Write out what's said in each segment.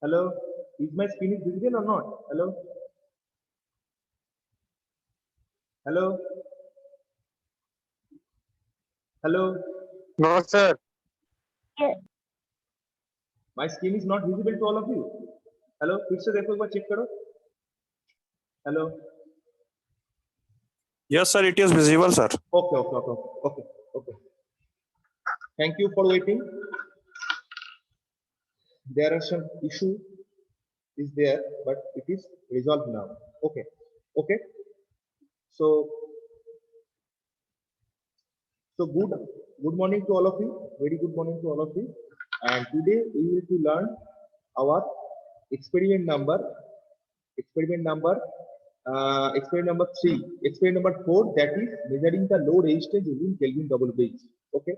Hello, is my screen is visible or not? Hello, hello, hello. No, sir. My screen is not visible to all of you. Hello, फिर से देखो एक बार check करो. Hello. Yes, sir, it is visible, sir. Okay. Thank you for waiting. There are some issue is there, but it is resolved now. Okay. So good morning to all of you. Very good morning to all of you. And today we will to learn our experiment number 3, experiment number 4, that is measuring the load resistance using Kelvin double bridge. Okay.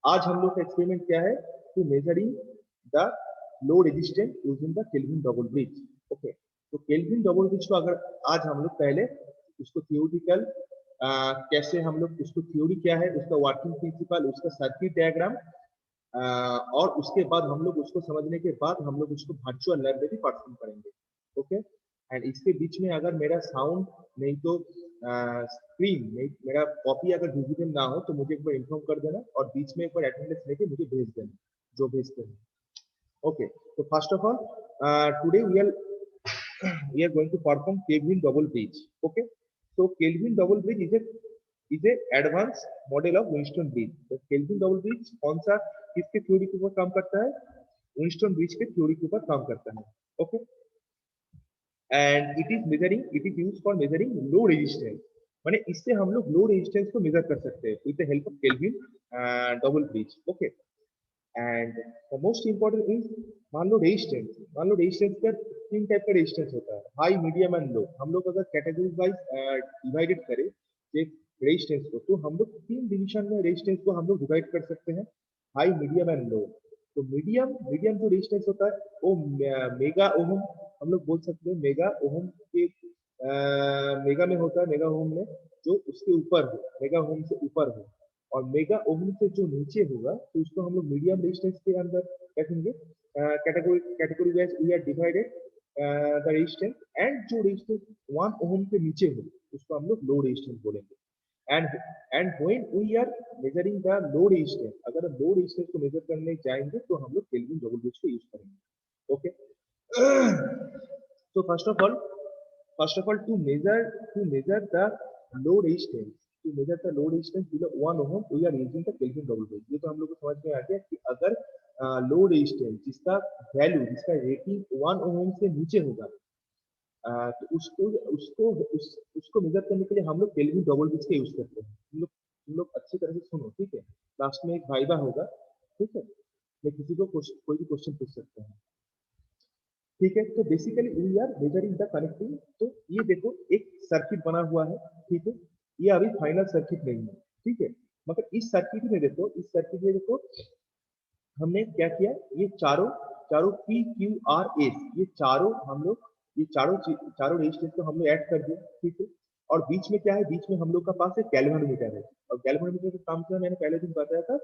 आज हम लोग का experiment क्या है? To measuring the low resistance using the Kelvin double bridge. Okay, तो Kelvin double bridge को अगर आज हम लोग पहले उसको थियोरिटिकल कैसे हम लोग उसको थ्योरी क्या है, उसका वर्किंग प्रिंसिपल, उसका सर्किट डायग्राम, और उसके बाद हम लोग उसको समझने के बाद हम लोग उसको वर्चुअल लैब में भी परफॉर्म करेंगे. ओके, एंड इसके बीच में अगर मेरा साउंड नहीं तो स्क्रीन नहीं, मेरा कॉपी अगर विजिबल ना हो तो मुझे एक बार इन्फॉर्म कर देना और बीच में एक बार अटेंडेंस लेके मुझे भेज देना जो भेजते हैं. ओके, तो first of all today we are going to perform Kelvin double bridge. Okay, so Kelvin double bridge is a advanced model of Winston bridge. तो Kelvin double bridge कौन सा किसके थ्योरी के ऊपर काम करता है? विंस्टन ब्रिज के थ्योरी के ऊपर काम करता है. Okay, and it is used for measuring low resistance. माने इससे हम लोग लो रेजिस्टेंस को मेजर कर सकते हैं with the help of kelvin double bridge. Okay, and the most important is मान लो रेजिस्टेंस का 3 टाइप का रेजिस्टेंस होता है, हाई, मीडियम एंड लो. हम लोग अगर कैटेगरी वाइज डिवाइडेड करें एक रेजिस्टेंस को, तो हम लोग 3 डिवीजन में रेजिस्टेंस को हम लोग डिवाइड कर सकते हैं, हाई, मीडियम एंड लो. तो मीडियम जो रेजिस्टेंस होता है वो मेगा ओम हम लोग बोल सकते हैं. मेगा ओम के मेगा में होता है, मेगा ओम में जो उसके ऊपर हो, मेगा ओम से ऊपर हो, और मेगा ओम से जो नीचे होगा तो उसको हम लोग मीडियम रेजिस्टेंस के अंदर रखेंगे. Category wise we are divided the resistance, and जो रेजिस्टेंस 1 ओम के नीचे हो उसको हम लोग लो रेजिस्टेंस बोलेंगे. And when we are measuring the low resistance, अगर लो रेजिस्टेंस को मेजर करने जाएंगे तो हम लोग केल्विन डबल ब्रिज को यूज करेंगे. Okay, so first of all to measure the low resistance, below 1 ohm we are using the Kelvin double bridge. ये तो हम लोग को समझ में आ गया कि अगर लो रेजिस्टेंस जिसका रेटिंग 1 ओम से नीचे होगा, तो उसको मेजर करने के लिए हम लोग केल्विन डबल ब्रिज का यूज करते हैं. तुम लोग अच्छी तरह से सुनो, ठीक है? लास्ट में एक वाइवा होगा, ठीक है? मैं किसी को कोई भी क्वेश्चन पूछ सकता हूँ, ठीक है? तो basically we are measuring the connecting. तो ये देखो एक सर्किट बना हुआ है, ठीक है? ये अभी फाइनल सर्किट नहीं है, ठीक है? मगर इस सर्किट में देखो हमने क्या किया, ये चारों पी क्यू आर एस, ये चारों रेजिस्टेंस को हम लोग ऐड कर दिया, ठीक है? और बीच में क्या है, बीच में हम लोग का पास एक गैल्वेनोमीटर है, और गैल्वेनोमीटर का काम क्या है मैंने पहले दिन बताया था,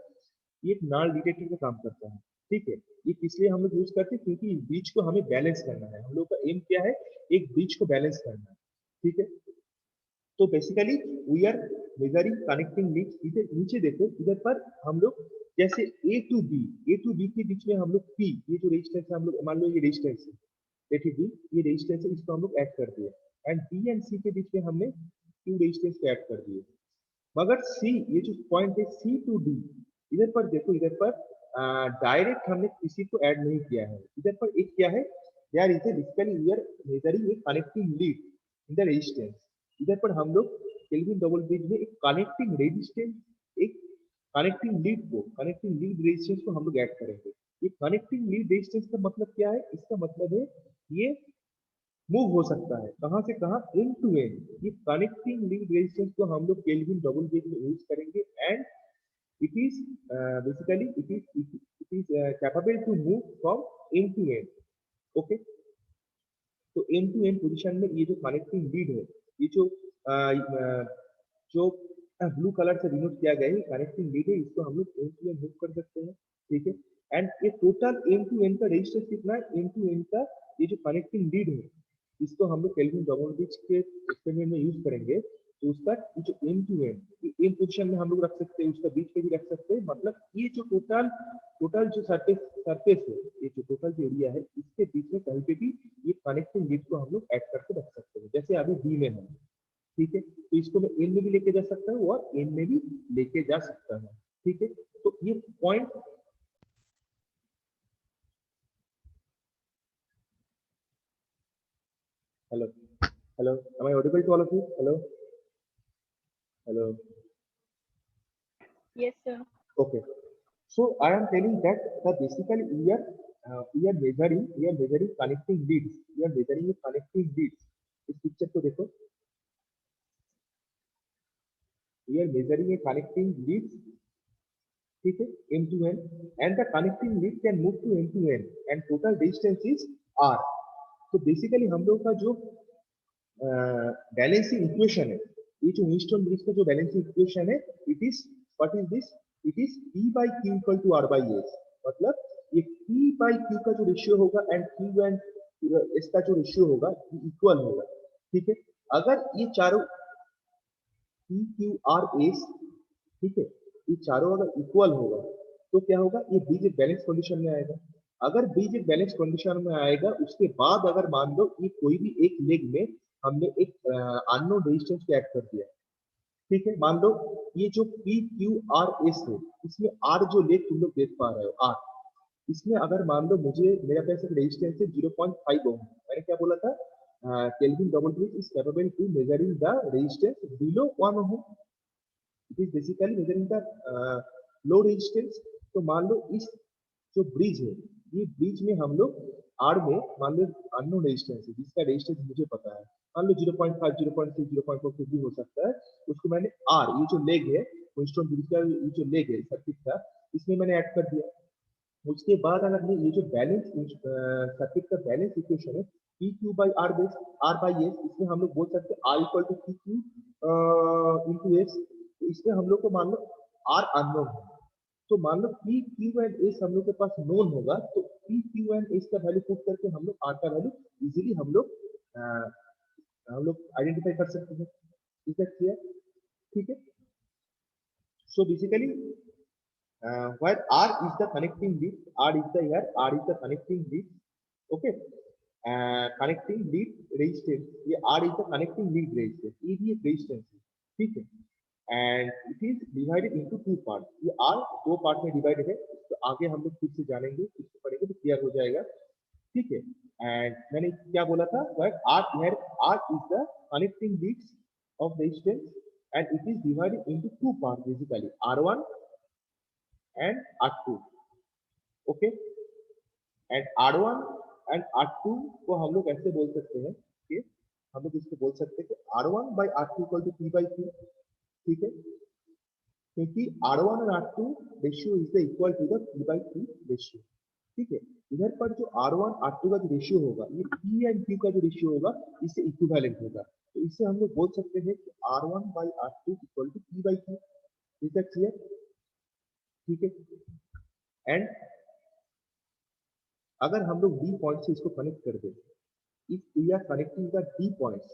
ये एक नल डिटेक्टर का काम करता है, ठीक है? ये इसलिए हम लोग यूज करते हैं क्योंकि इस ब्रिज को हमें बैलेंस करना है. हम लोग का एम क्या है, एक ब्रिज को बैलेंस करना है, ठीक है? तो basically we are measuring connecting links. इधर नीचे देखो, इधर पर हम लोग जैसे ए टू बी के बीच में हम लोग पी, ये जो रेजिस्टेंस है हम लोग मान लो ये रेजिस्टेंस है, ए टू बी ये रेजिस्टेंस है, इसको हम लोग ऐड कर दिए. एंड बी एंड सी के बीच में हमने क्यू रेजिस्टेंस को ऐड कर दिए. मगर सी, ये जो पॉइंट है सी टू डी, इधर पर देखो, इधर पर डायरेक्ट हमने किसी को ऐड नहीं किया है. इधर पर एक क्या है यार, इधर basically we are measuring a connecting lead in the resistance. इधर पर हम लोग केल्विन डबल ब्रिज में एक कनेक्टिंग रेजिस्टेंस, एक कनेक्टिंग लीड रेजिस्टेंस को हम लोग ऐड करेंगे. ये कनेक्टिंग लीड रेजिस्टेंस का मतलब क्या है? इसका मतलब है ये मूव हो सकता है कहां से कहां, एंड टू एंड. ये कनेक्टिंग लीड रेजिस्टेंस को हम लोग केल्विन डबल ब्रिज में यूज करेंगे, and it is basically it is capable to move from end to end. Okay, तो end to end पोजीशन में ये जो कनेक्टिंग लीड है, ये जो ब्लू कलर से डिनोट किया गया है कनेक्टिंग लीड है, इसको हम लोग end to end मूव कर सकते हैं, ठीक है? एंड ये टोटल एंड टू एंड का रेजिस्टेंस कितना है, एंड टू एंड का ये जो कनेक्टिंग लीड है इसको हम लोग केल्विन डोमोविच के एक्सपेरिमेंट में यूज करेंगे, तो उसका ये जो end to end end position में हम लोग रख सकते हैं, उसका बीच पे भी रख सकते हैं, मतलब ये जो टोटल टोटल जो सरफेस है, ये जो टोटल जो एरिया है इसके बीच में कहीं पे भी ये कनेक्टिंग लीड को हम लोग ऐड करके रख सकते हैं, जैसे अभी बी में है, ठीक है, तो इसको मैं एन में भी लेके जा सकता हूँ और एन में भी लेके जा सकता हूँ, ठीक है। तो ये point hello hello, am I audible to all of you? Hello hello, Yes, sir. okay, so I am telling that basically we are measuring connecting leads, we are measuring the connecting leads, इस picture को देखो, we are measuring a connecting leads, ठीक है, end to end, and the connecting lead can move to end to end and total distance is r। तो basically हम लोग का जो बैलेंसिंग इक्वेशन है, ये जो व्हीटस्टोन ब्रिज का जो बैलेंसिंग इक्वेशन है, it is what is this, it is P by Q equal to R by S, मतलब ये P by Q का जो रेशियो होगा एंड Q एंड S का जो रेशियो होगा ये इक्वल होगा, ठीक है। अगर ये चारों P Q R S, ठीक है, ये चारों अगर इक्वल होगा तो क्या होगा, ये बीज एक बैलेंस कंडीशन में आएगा। अगर बीज एक बैलेंस कंडीशन में आएगा उसके बाद अगर मान लो ये कोई भी एक लेग में हमने एक अननोन रेजिस्टेंस को ऐड कर दिया, ठीक है, मान लो ये जो पी क्यू आर एस है इसमें आर जो लेग तुम लोग देख पा रहे हो आर, इसमें अगर मान लो मुझे मेरा पास एक रेजिस्टेंस है 0.5 ओम, मैंने क्या बोला था, Kelvin double bridge is capable to measuring the resistance below 1 ohm, it is basically measuring the low resistance. तो मान लो इस जो ब्रिज है, ये ब्रिज में हम लोग आर में मान लो अननोन रेजिस्टेंस है जिसका रेजिस्टेंस मुझे पता है, मान लो 0.5 0.6 0.4 कुछ भी हो सकता है, उसको मैंने आर ये जो लेग है व्हीटस्टोन ब्रिज का ये जो लेग है सर्किट का इसमें मैंने ऐड कर दिया। उसके बाद अगर मैं ये जो बैलेंस सर्किट का बैलेंस इक्वेशन है P Q by R base R by S, इसमें हम लोग बोल सकते हैं R equal to P Q into S, तो इसमें हम लोग को मान लो आर अननोन है, तो मान लो पी क्यू एंड एस हम लोग के पास नोन होगा, तो पी क्यू एंड एस का वैल्यू पुट करके हम लोग आर का वैल्यू इजीली हम लोग आइडेंटिफाई कर सकते हैं, ठीक है, क्लियर, ठीक है। So basically where R is the connecting lead, R is the here, R is the connecting lead, okay, connecting lead resistance, ये R is the connecting lead resistance, ये भी एक resistance है, ठीक है, and it is divided into two parts, ये R दो part में डिवाइडेड है, तो आगे हम लोग फिर से जानेंगे, इसको पढ़ेंगे तो क्लियर हो जाएगा, ठीक है। एंड मैंने क्या बोला था, where R here, R is the connecting leads of resistance and it is divided into two parts basically, R1 and R2, okay, and R1 and R2 को हम लोग ऐसे बोल सकते हैं कि हम लोग इसको बोल सकते हैं कि R1 by R2 equal to P by Q, ठीक है, क्योंकि R1 और R2 ratio is the equal to the P by Q ratio, ठीक है। इधर पर जो R1 R2 का जो रेशियो होगा ये P एंड Q का जो रेशियो होगा इससे इक्विवेलेंट होगा, तो इससे हम लोग बोल सकते हैं कि R1 by R2 equal to P by Q, is that clear, ठीक है। एंड अगर हम लोग डी पॉइंट से इसको कनेक्ट कर दें, if we are connecting the D points,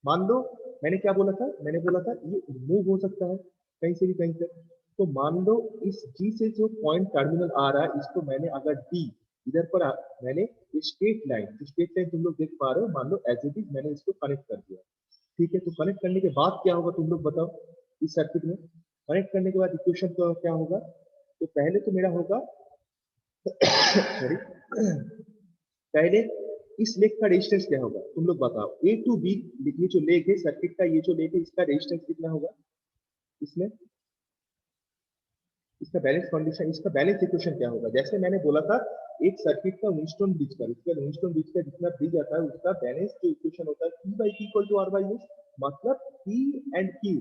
मान लो मैंने क्या बोला था, मैंने बोला था ये मूव हो सकता है कहीं से भी कहीं तक, तो मान लो इस जी से जो पॉइंट टर्मिनल आ रहा है इसको मैंने अगर डी इधर पर मैंने स्ट्रेट लाइन तुम लोग देख पा रहे हो, मान लो एज इट इज मैंने इसको कनेक्ट कर दिया, ठीक है। तो कनेक्ट करने के बाद क्या होगा तुम लोग बताओ, इस सर्किट में कनेक्ट करने के बाद इक्वेशन तो क्या होगा, तो पहले तो मेरा होगा सॉरी पहले इस लेग का रेजिस्टेंस क्या होगा तुम लोग बताओ, ए टू बी ये जो लेग है सर्किट का, ये जो लेग है इसका रेजिस्टेंस कितना होगा, इसमें इसका बैलेंस कंडीशन, इसका बैलेंस इक्वेशन क्या होगा, जैसे मैंने बोला था एक सर्किट का व्हीटस्टोन ब्रिज का, इसका व्हीटस्टोन ब्रिज का जितना ब्रिज आता है उसका बैलेंस जो इक्वेशन होता है P by Q equal to R by S, मतलब P एंड Q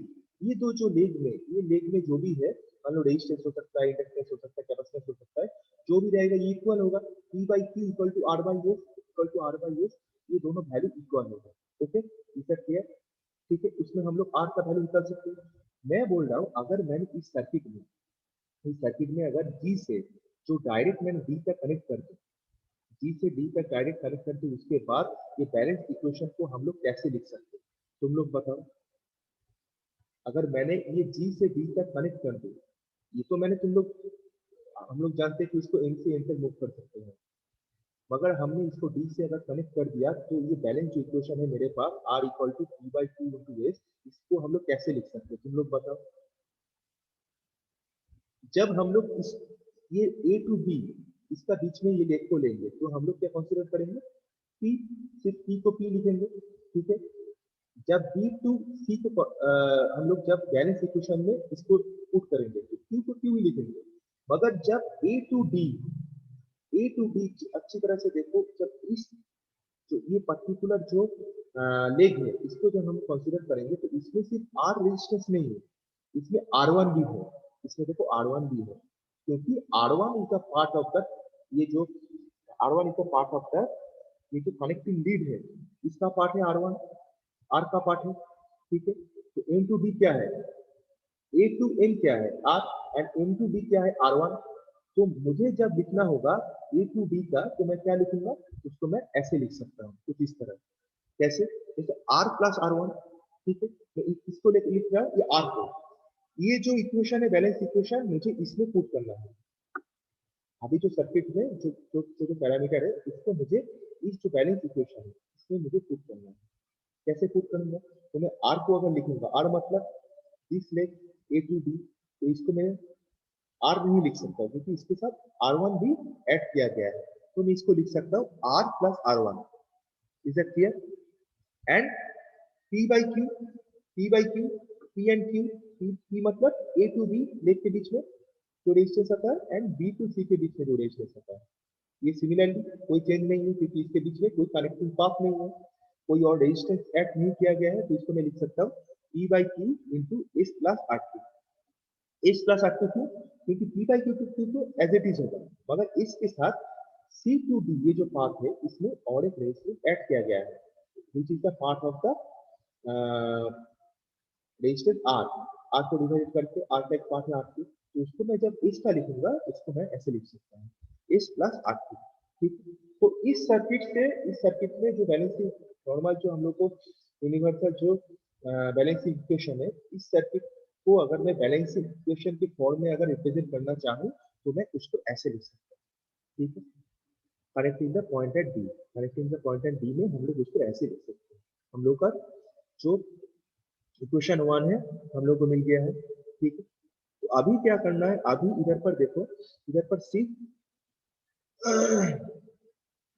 ये दो जो लेग में, ये लेग में जो भी है मान लो रेजिस्टेंस हो सकता है, इंडक्टेंस हो सकता है, कैपेसिटेंस हो सकता है, जो भी रहेगा ये इक्वल होगा, P by Q equal to R by S equal to R by S, ये दोनों वैल्यू इक्वल होगा, ओके, इज दैट क्लियर, ठीक है। उसमें हम लोग R का वैल्यू निकाल सकते हैं। मैं बोल रहा हूँ अगर मैंने इस सर्किट में अगर G से जो डायरेक्ट मैंने डी का कनेक्ट कर दिया, जी से डी तक डायरेक्ट कनेक्ट कर दी, उसके बाद ये बैलेंस इक्वेशन को हम लोग कैसे लिख सकते हैं, तुम लोग बताओ। अगर मैंने ये जी से डी तक कनेक्ट कर दी, ये तो मैंने तुम लोग, हम लोग जानते हैं कि इसको एन से एन तक मूव कर सकते हैं, मगर हमने इसको डी से अगर कनेक्ट कर दिया तो ये बैलेंस जो इक्वेशन है मेरे पास R equal to P by Q into S, इसको हम लोग कैसे लिख सकते हैं, तुम लोग बताओ। जब हम लोग इस ये ए टू बी इसका बीच में ये लेग को लेंगे तो हम लोग क्या कंसीडर करेंगे, पी, सिर्फ पी को पी लिखेंगे, ठीक है। जब बी टू सी को हम लोग जब बैलेंस इक्वेशन में इसको पुट करेंगे तो क्यू को क्यू ही लिखेंगे, मगर जब ए टू डी अच्छी तरह से देखो, जब इस जो ये पर्टिकुलर जो लेग है इसको जब हम कंसीडर करेंगे तो इसमें सिर्फ आर रेजिस्टेंस नहीं है, इसमें आर वन भी है, इसमें देखो आर वन भी है, क्योंकि R one is the part of the, ये जो R one is the part of the, ये जो कनेक्टिंग लीड है इसका पार्ट है आर वन, आर का पार्ट है, ठीक है। तो एन टू बी क्या है, ए टू एन क्या है R, and N to B क्या है आर वन। तो मुझे जब लिखना होगा ए टू बी का तो मैं क्या लिखूंगा, उसको मैं ऐसे लिख सकता हूँ कुछ इस तरह, कैसे, जैसे आर प्लस आर वन, ठीक है। तो इसको लेकर लिख रहा ये आर को, ये जो इक्वेशन है बैलेंस इक्वेशन मुझे इसमें पुट करना है, अभी जो सर्किट में जो पैरामीटर है इसको मुझे इस जो बैलेंस इक्वेशन है इसमें मुझे पुट करना है, कैसे पुट करूंगा, तो मैं आर को अगर लिखूंगा, आर मतलब this leg A to B, तो इसको मैं आर नहीं लिख सकता क्योंकि इसके साथ आर वन भी ऐड किया गया है, तो मैं इसको लिख सकता हूँ R plus R one, is that clear. And P by Q, P by Q, P and Q, P मतलब ए टू बी लेग के बीच में जो रेजिस्टेंस आता है, एंड बी टू सी के बीच में जो रेजिस्टेंस आता है, ये सिमिलरली कोई चेंज नहीं है क्योंकि इसके बीच में कोई कनेक्टिंग पाथ नहीं है, कोई और रेजिस्टेंस ऐड नहीं किया गया है, तो इसको मैं लिख सकता हूँ P by Q into S plus R two, S plus R two Q, क्योंकि पी बाई क्यू तो एज इट इज होगा, मगर इसके साथ सी टू डी ये जो पार्ट है इसमें और एक रेजिस्टेंस ऐड किया गया है, which is the part of the resistance R, R को डिवाइड करके आर का एक पार्ट है आर टू, तो उसको मैं जब इस का लिखूंगा इसको मैं ऐसे लिख सकता हूँ इस प्लस आर टू, ठीक। तो इस सर्किट में जो बैलेंसिंग नॉर्मल जो हम लोग को यूनिवर्सल जो बैलेंसिंग इक्वेशन है, इस सर्किट को अगर मैं बैलेंसिंग इक्वेशन के फॉर्म में अगर रिप्रेजेंट करना चाहूँ तो मैं उसको ऐसे लिख सकता हूँ, ठीक है। Connecting the point at D, connecting the point at D में हम लोग उसको ऐसे लिख सकते हैं, हम लोग का जो इक्वेशन वन है हम लोग को मिल गया है, ठीक है। तो अभी क्या करना है, अभी इधर पर देखो, इधर पर सी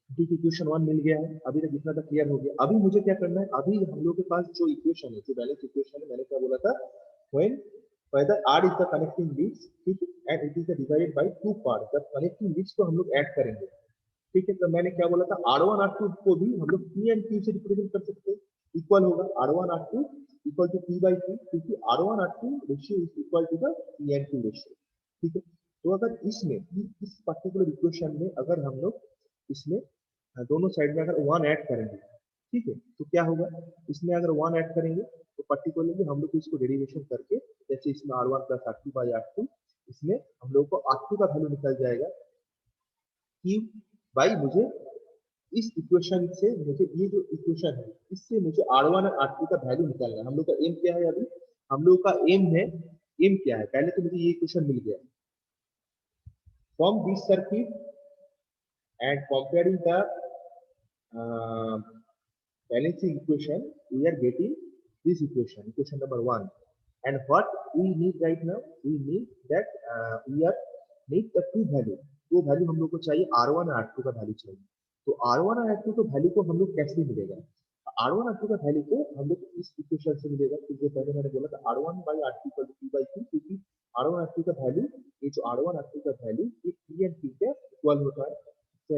ठीक इक्वेशन वन मिल गया है, अभी तक इतना तक क्लियर हो गया। अभी मुझे क्या करना है, अभी हम लोग के पास जो इक्वेशन है, जो बैलेंस इक्वेशन है, मैंने क्या बोला था, when whether r is the connecting leads, ठीक है, and it is divided by two parts, the connecting leads को हम लोग ऐड करेंगे, ठीक है। तो मैंने क्या बोला था, R1 R2 को भी हम लोग P and Q से रिप्रेजेंट कर सकते हैं, इक्वल होगा R1 R2 equal to P by Q, क्योंकि R1 R2 ratio is equal to the P and Q ratio, ठीक है। तो अगर इसमें इस पर्टिकुलर इक्वेशन में अगर हम लोग इसमें दोनों साइड में अगर वन ऐड करेंगे, ठीक है, तो क्या होगा, इसमें अगर वन ऐड करेंगे तो पर्टिकुलरली हम लोग इसको डेरिवेशन करके, जैसे इसमें R one plus R two by R two, इसमें हम लोग को आर टू का वैल्यू निकल जाएगा कि भाई मुझे इस इक्वेशन से, मुझे ये जो इक्वेशन है इससे मुझे आर वन और आर टू का वैल्यू निकालना है। हम लोग का एम क्या है, अभी हम लोग का एम है, एम क्या है, पहले तो मुझे ये इक्वेशन मिल गया, from this circuit and comparing the balancing equation, we are getting this equation, equation number one. And what we need right now, we need that we are need the two value, वो value हम लोग को चाहिए R1 और R2 का value चाहिए। तो R1 और R2 का वैल्यू को हम लोग कैसे मिलेगा, R1 R2 का वैल्यू को हम लोग इस इक्वेशन से मिलेगा, क्योंकि पहले मैंने बोला था R1 by R2 equal to P by Q, क्योंकि R1 R2 का वैल्यू, ये जो R1 R2 का वैल्यू ये P and Q के इक्वल होता है, इसका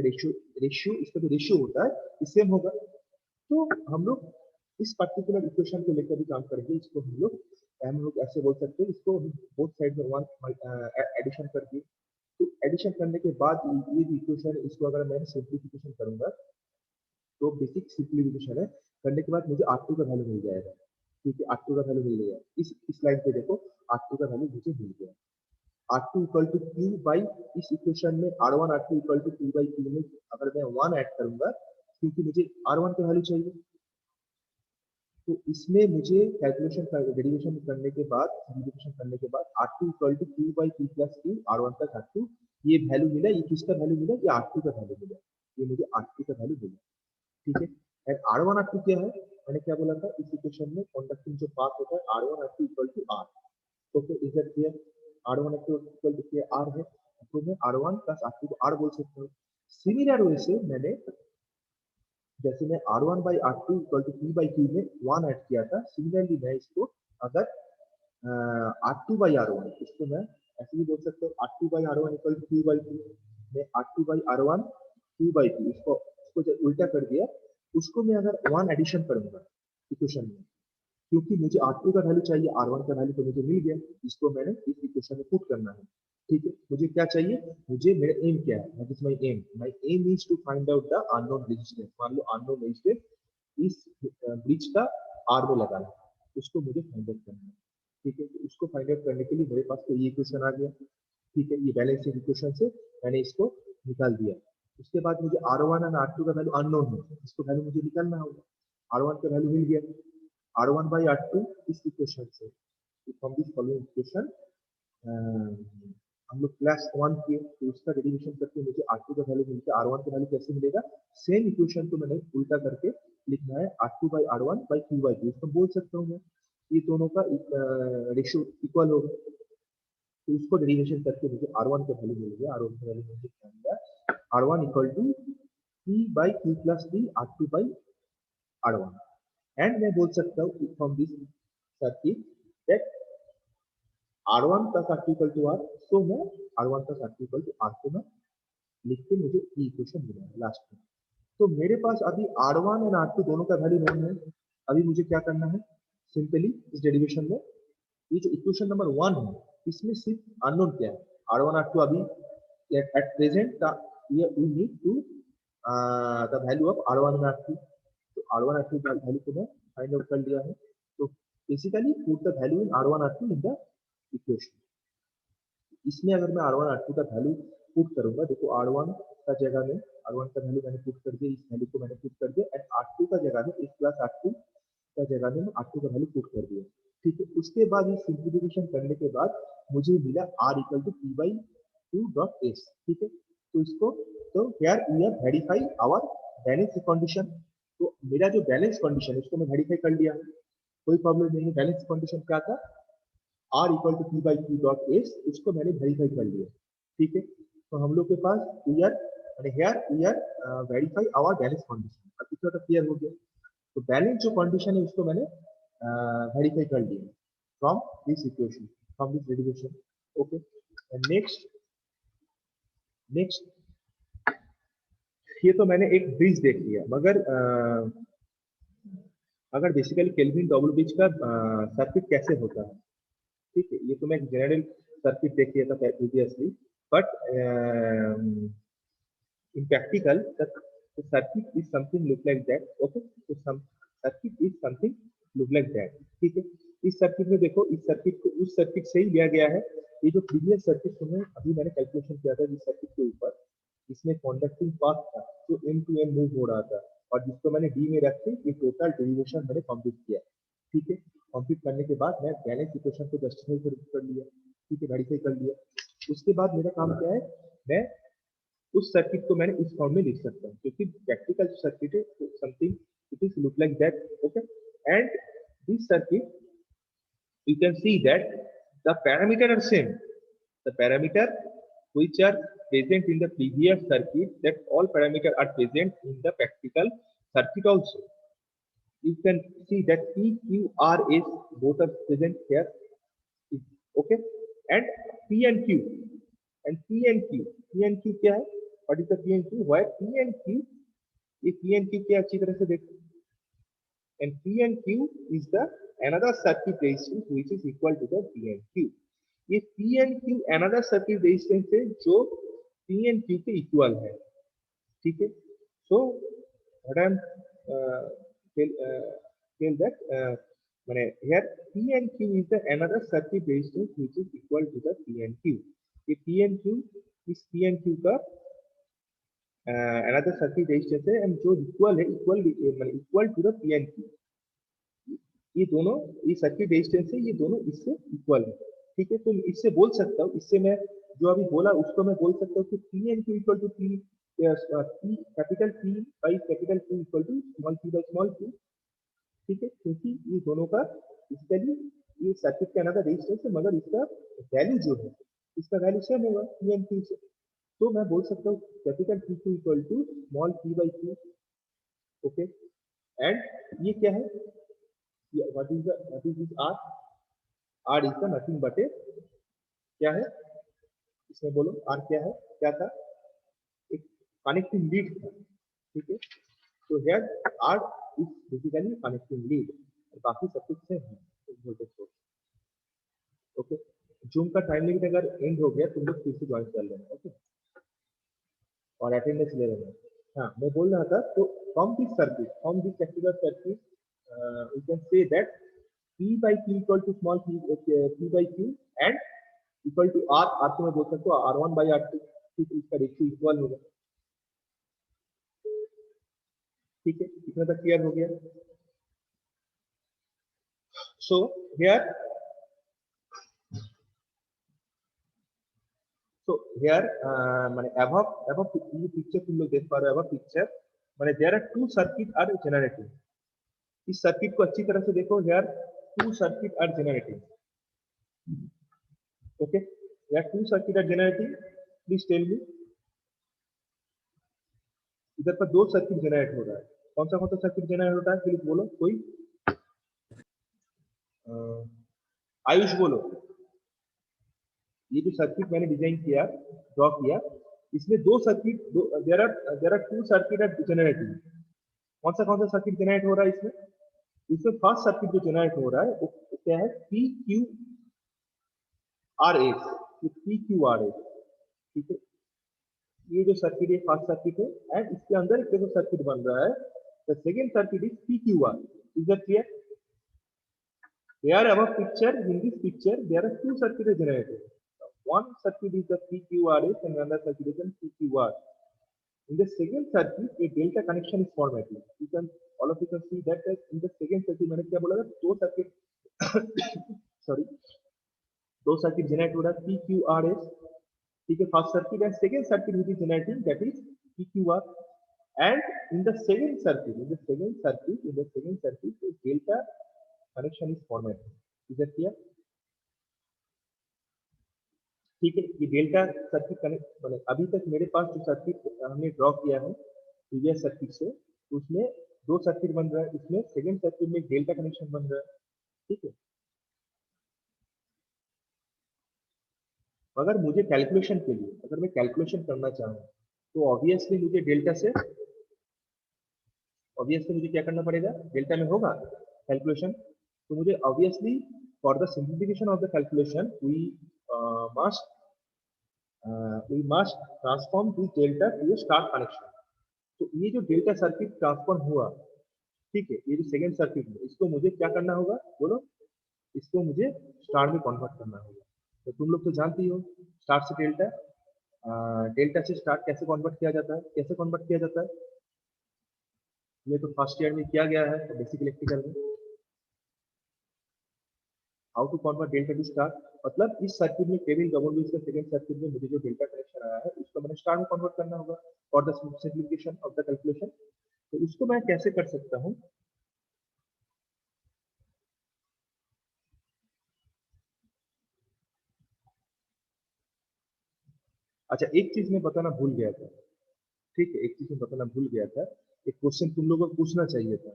रेशियो इसका जो रेशियो होता है ये सेम होगा। तो हम लोग इस पर्टिकुलर इक्वेशन को लेकर भी काम करेंगे, इसको हम लोग ऐसे बोल सकते हैं, इसको बोथ साइड में वन एडिशन कर दिए, तो एडिशन करने के बाद ये जो इक्वेशन है इसको अगर मैं सिंप्लीफिकेशन करूंगा तो बेसिक सिंप्लीफिकेशन है, करने के बाद मुझे R2 का वैल्यू मिल जाएगा, ठीक है, R2 का वैल्यू मिल गया, इस लाइन पे देखो R2 का वैल्यू मुझे मिल गया, R2 equal to Q by, इस इक्वेशन में R1 R2 equal to Q by Q में अगर मैं 1 ऐड करूंगा क्योंकि मुझे R1 का वैल्यू चाहिए, तो इसमें मुझे कैलकुलेशन डेरिवेशन करने के बाद सिंप्लीफिकेशन करने के बाद R2 equal to Q by Q plus Q R1 plus R2 ये वैल्यू मिला। ये किसका वैल्यू मिला? ये R2 का वैल्यू मिला। ये मुझे R2 का वैल्यू मिला, ठीक है। एंड R1 R2 क्या है? मैंने क्या बोला था इस इक्वेशन में कंडक्टिंग जो पाथ होता है R1 R2 equal to R। Okay, is that clear? R1 R2 equal to क्या? R है, तो मैं R1 प्लस R2 को R बोल सकता हूँ। सिमिलर वे से मैंने जैसे मैं R1 by R2 equal to P by Q में 1 ऐड किया था, सिमिलरली मैं इसको अगर R2 बाई R1 इसको मैं ऐसे भी बोल सकता हूँ R2 by R1 equal to Q by Q। मैं R2 by R1 Q by Q इसको जब उल्टा कर दिया, उसको मैं अगर 1 एडिशन करूंगा इक्वेशन में, क्योंकि मुझे R2 का वैल्यू चाहिए, R1 का वैल्यू तो मुझे मिल गया, इसको मैंने इस इक्वेशन में पुट करना है, ठीक है। मुझे क्या चाहिए? मुझे मेरा एम क्या है? What is my aim is to find out the unknown resistance. मान लो अननोन रेजिस्टेंस इस ब्रिज का आर में लगा है, उसको मुझे फाइंड आउट करना है, ठीक है। तो उसको फाइंड आउट करने के लिए मेरे पास तो ये इक्वेशन आ गया, ठीक है। ये बैलेंसिंग इक्वेशन से मैंने इसको निकाल दिया। उसके बाद मुझे R1 और R2 का वैल्यू अननोन है, इसको वैल्यू मुझे निकालना होगा। R1 का वैल्यू मिल गया, R1 by R2 इस इक्वेशन से, फ्रॉम दिस फॉलोइंग इक्वेशन हम लोग क्लास 1 किए, तो उसका डेरिवेशन करके मुझे R2 का वैल्यू मिलता है। R1 का वैल्यू कैसे मिलेगा? सेम इक्वेशन को मैंने उल्टा करके लिखना है R2 by R1 by Q by Q, इसको बोल सकता हूँ मैं, ये दोनों का रेशियो इक्वल होगा। तो उसको डेरिवेशन करके मुझे R1 का वैल्यू मिल गया। R1 का वैल्यू मुझे क्या मिला? R1 equal to P by Q plus P R2 by R1। And मैं बोल सकता हूँ from this circuit that R1 plus R2 equal to R, so मैं R1 plus R2 equal to R को मैं लिख के मुझे ये इक्वेशन मिला है लास्ट में। तो मेरे पास अभी R1 और R2 दोनों का वैल्यू नोन है। अभी मुझे क्या करना है? सिंपली इस डेरिवेशन में ये जो इक्वेशन नंबर 1 है इसमें सिर्फ अननोन क्या है? R1 R2 अभी at present we need to the value of R1 and R2। तो R1 R2 का वैल्यू को मैं फाइंड आउट कर लिया है। तो basically put the value in R1 R2 in the equation. इसमें अगर मैं R1 R2 का वैल्यू पुट करूंगा, देखो R1 का जगह में R1 का वैल्यू मैंने पुट कर दिया, इस वैल्यू को मैंने पुट कर दिया, एंड R2 का जगह में इस प्लस R2 का जगह में R2 का वैल्यू पुट कर दिया, ठीक है। उसके बाद ये सिंप्लीफिकेशन करने के बाद मुझे मिला R equal to P by Q dot S, ठीक है। तो इसको तो here we are verify our balance condition. तो मेरा जो बैलेंस कंडीशन है उसको मैं वेरीफाई कर लिया, कोई प्रॉब्लम नहीं है। बैलेंस कंडीशन क्या था? R equal to P by Q dot S, उसको मैंने वेरीफाई कर लिया, ठीक है। तो हम लोग के पास we are here we are verify our balance condition. अब इतना तो क्लियर हो गया। तो बैलेंस जो कंडीशन है उसको मैंने वेरीफाई कर लिया from this equation, from this derivation, okay. Next next ये तो मैंने एक ब्रिज देख लिया, मगर अगर बेसिकली केल्विन डबल ब्रिज का सर्किट कैसे होता है, ठीक है। ये तो मैं एक जनरल सर्किट देख लिया था previously, but in practical the circuit is something look like that, okay। so some circuit is something look like that, ठीक है। इस सर्किट में देखो, इस सर्किट को उस सर्किट से ही लिया गया है। ये जो प्रीवियस सर्किट में अभी मैंने कैलकुलेशन किया था इस सर्किट के ऊपर, इसमें कंडक्टिंग पाथ था जो एम टू एम मूव हो रहा था, और जिसको मैंने डी में रख के ये टोटल डेरिवेशन मैंने कंप्लीट किया, ठीक है। कंप्लीट करने के बाद मैं बैलेंस इक्वेशन को जस्टिफाई कर लिया, ठीक है, वेरीफाई कर लिया। उसके बाद मेरा काम क्या है? मैं उस सर्किट को मैंने इस फॉर्म में लिख सकता हूँ, क्योंकि प्रैक्टिकल सर्किट है something it is look like that, okay. And this circuit you can see that the parameter are same, the parameter which are present in the previous circuit, that all parameter are present in the practical circuit also. You can see that P Q R S both are present here, okay। and P and Q क्या है? what is the P and Q? why P and Q, ये P and Q क्या अच्छी तरह से देखो, and P and Q is the another circuit resistance which is equal to the P and Q। ये P and Q another circuit resistance है जो P and Q के इक्वल है, ठीक है। so what I am tell that माने here P and Q is the another circuit resistance which is equal to the P and Q. ये P and Q इस P and Q का another circuit resistance है and जो equal है माने equal to the P and Q. ये दोनों ये सर्किट रेजिस्टेंस है, ये दोनों इससे इक्वल है. ठीक है, तो इससे बोल सकता हूँ, इससे मैं जो अभी बोला उसको मैं बोल सकता हूँ कि P and Q equal to P capital P by capital Q equal to small p by small q. ठीक है, क्योंकि ये दोनों का बेसिकली ये सर्किट का अनदर रेजिस्टेंस है, मगर इसका वैल्यू जो है इसका वैल्यू सेम होगा P and Q से. तो मैं बोल सकता हूँ capital P2 equal to small p by q. Okay, and ये क्या है, what is this R? R is the nothing but a क्या है, इसमें बोलो R क्या है, क्या था, एक कनेक्टिंग लीड था. ठीक है, तो here R is basically connecting lead और बाकी सब कुछ सेम है वोल्टेज सोर्स. ओके, जूम का टाइम लिमिट अगर एंड हो गया तुम लोग फिर से ज्वाइन कर लेना. ओके, और अटेंडेंस ले लेना. हाँ, मैं बोल रहा था, तो from this particular circuit we can say that P by Q equal to small p by Q and equal to R. R को मैं बोल सकता हूँ R1 by R2. ठीक है, इसका रेशियो इक्वल होगा. ठीक है, इतना तक क्लियर हो गया. सो हियर माने above ये पिक्चर तुम लोग देख पा रहे हो, above पिक्चर माने there are two circuit are generating. इस सर्किट को अच्छी तरह से देखो, here two circuit are generating. Okay, here two circuit are generating. Please tell me, इधर पर दो सर्किट जनरेट हो रहा है. कौन सा सर्किट जनरेट होता है, प्लीज बोलो कोई. आयुष बोलो. ये जो सर्किट मैंने डिजाइन किया, ड्रॉ किया, इसमें दो circuit, there are two circuit are generating. कौन सा सर्किट जनरेट हो रहा है इसमें? इसमें फर्स्ट सर्किट जो जनरेट हो रहा है वो क्या है, P Q R S. P Q R S. ठीक है, ये जो सर्किट है फर्स्ट सर्किट है, एंड इसके अंदर एक देखो सर्किट बन रहा है. The second circuit is P Q R. Is that clear? Here above picture, in this picture, there are two circuits generated. One circuit is the PQRS and another circuit is the PQR. In the second circuit, a delta connection is formed. You can, all of you can see that in the second circuit, मैंने क्या बोला था, दो circuit sorry, दो circuit generate हो रहा है PQRS. ठीक है, first circuit and second circuit which is generating, that is PQR. And in the second circuit, a delta connection is formed. Is that clear? ठीक है, ये डेल्टा सर्किट कनेक्ट मतलब अभी तक मेरे पास जो सर्किट हमने ड्रॉ किया है प्रीवियस सर्किट से, उसमें दो सर्किट बन रहा है, इसमें सेकंड सर्किट में डेल्टा कनेक्शन बन रहा है. ठीक है, अगर मुझे कैलकुलेशन के लिए, अगर मैं कैलकुलेशन करना चाहूँ तो ऑब्वियसली मुझे क्या करना पड़ेगा, डेल्टा में होगा कैलकुलेशन. तो मुझे obviously for the simplification of the calculation we must transform this delta to a star connection. तो ये जो डेल्टा सर्किट ट्रांसफॉर्म हुआ, ठीक है, ये जो सेकंड सर्किट है, इसको मुझे क्या करना होगा बोलो, इसको मुझे स्टार में कन्वर्ट करना होगा. तो तुम लोग तो जानती हो स्टार से डेल्टा, डेल्टा से स्टार कैसे कन्वर्ट किया जाता है, ये तो फर्स्ट ईयर में किया गया है बेसिक इलेक्ट्रिकल में. How to convert delta to star, मतलब इस सर्किट में केवल डबल बेस का सेकंड सर्किट में मुझे जो डेल्टा कनेक्शन आया है उसको मैंने स्टार में कन्वर्ट करना होगा for the simplification of the calculation. तो उसको मैं कैसे कर सकता हूँ, अच्छा एक चीज मैं बताना भूल गया था. ठीक है, एक चीज मैं बताना भूल गया था, एक क्वेश्चन तुम लोगों को पूछना चाहिए था.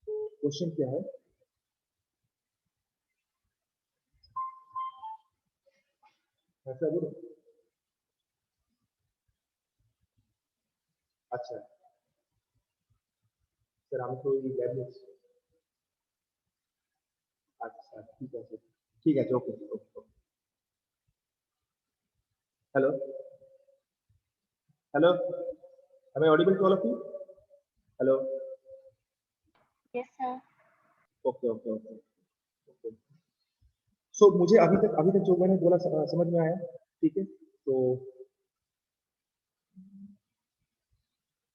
क्वेश्चन क्या है, ऐसा बोलो. अच्छा सर, हमको ये लैब में, अच्छा ठीक है सर, ठीक है, okay okay. Hello hello, am I audible to all of you? Hello. Yes, sir. Okay okay okay. So मुझे अभी तक जो मैंने बोला समझ में आया? ठीक है, तो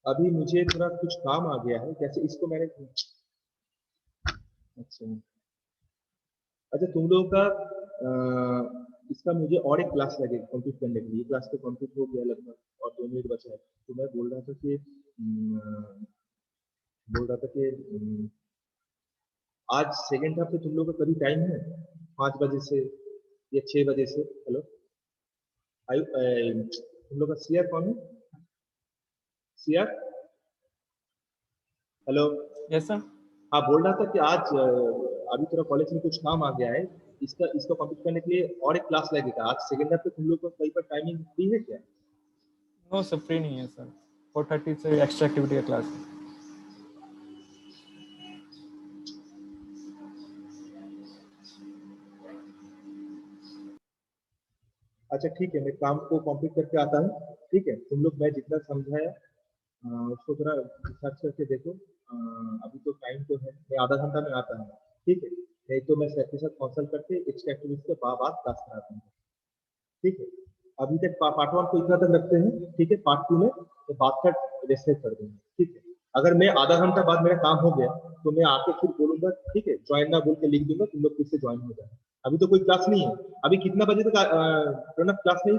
अभी मुझे थोड़ा कुछ काम आ गया है, जैसे इसको मैंने अच्छा अच्छा तुम लोगों का इसका मुझे और एक क्लास लगेगा कंप्लीट करने के लिए। क्लास तो कंप्लीट हो गया लगभग और 2 मिनट बचा है। तो मैं बोल रहा था कि आज सेकेंड हाफ में तुम लोगों का कभी टाइम है? 5 बजे से या 6 बजे से? हेलो, तुम लोग का सीआर कौन है? CR, hello. Yes sir. हाँ, बोल रहा था कि आज अभी तेरा कॉलेज में कुछ काम आ गया है, इसको कंप्लीट करने के लिए और एक क्लास लगेगा। आज सेकेंड हाफ पे तुम लोग को कहीं पर टाइमिंग फ्री है क्या? नो सर, फ्री नहीं है सर। 4:30 से एक्स्ट्रा एक्टिविटी का क्लास है। अच्छा ठीक है, मैं काम को कंप्लीट करके आता हूँ। ठीक है, तुम लोग मैं जितना समझाया उसको थोड़ा रिसर्च करके देखो। अभी तो टाइम तो है, मैं आधा घंटा में आता हूँ। ठीक है, नहीं तो मैं सर के साथ कंसल्ट करके एक्स्ट्रा एक्टिविटीज के बाद क्लास कराता हूँ। ठीक है, अभी तक पार्ट 1 को इतना तक रखते हैं। ठीक है, पार्ट 2 में तो बात का डिस्कस कर देंगे। ठीक है, अगर मैं आधा घंटा बाद मेरा काम हो गया तो मैं आके फिर बोलूंगा। ठीक है, ज्वाइन ना बोल के लिख दूंगा, तुम लोग फिर से ज्वाइन हो जाए। अभी तो कोई क्लास नहीं है। अभी कितना बजे तक क्लास नहीं?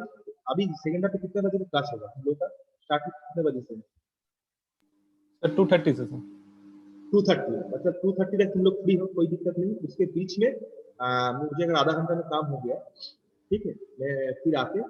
अभी सेकेंड हाफ पे कितने बजे तक क्लास होगा हम लोग का? स्टार्टिंग कितने बजे से? सर 2:30 से सर। 2:30, मतलब 2:30 तक तुम लोग फ्री हो, कोई दिक्कत नहीं। उसके बीच में मुझे अगर आधा घंटा में काम हो गया, ठीक है, मैं फिर आके